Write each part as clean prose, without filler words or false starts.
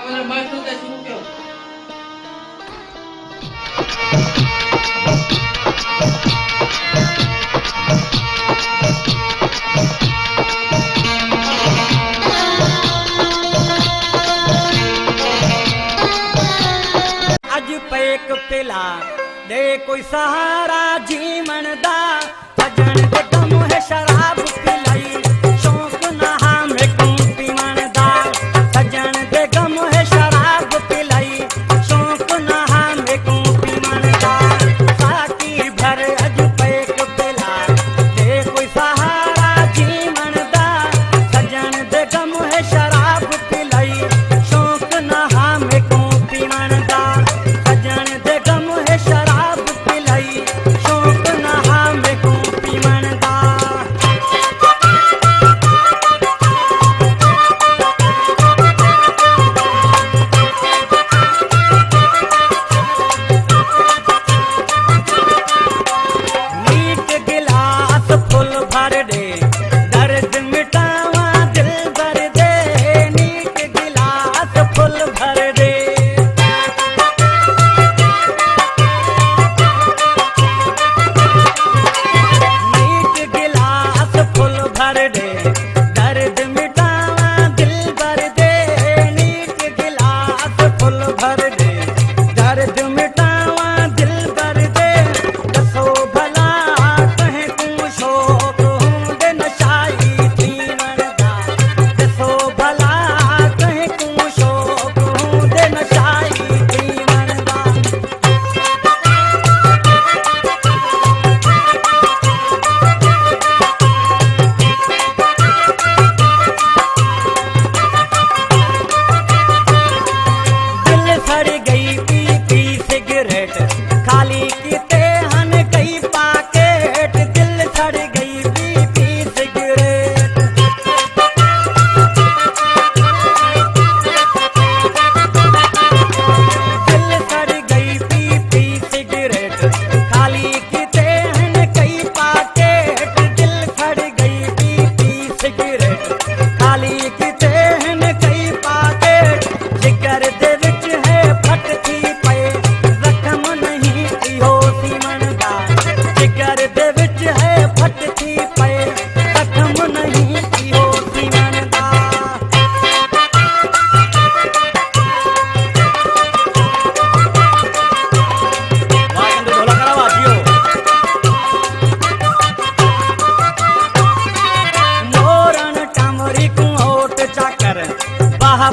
અમારા માસ્ટર તે શું કહો एक पिला दे कोई सहारा जीवन दा सजन दे गम है शराब पिलाई शौक ना हमें क्यों पीवन दा सजन दे गम है शराब पिलाई शौक ना हमें क्यों पीवन दा साकी भर अज पैक पिला दे कोई सहारा जीवन दा सजन दे गम है शराब पिलाई शौक ना हमें क्यों पीवन दा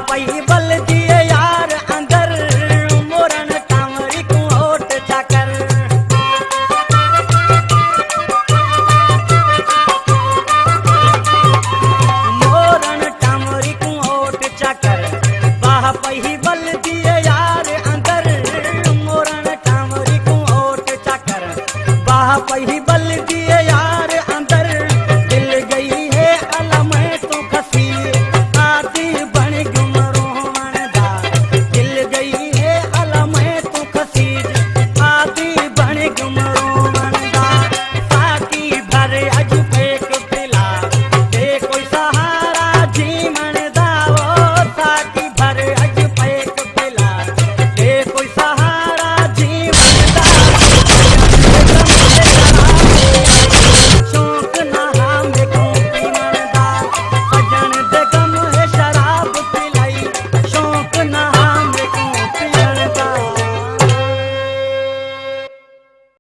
पही बल दिए यार अंदर मोरन कांवरी को ओट चाकर मोरन कांवरी को ओट चाकर बाह पही बल दिए यार अंदर मोरन कांवरी को ओट चाकर बाह पही बल दिए यार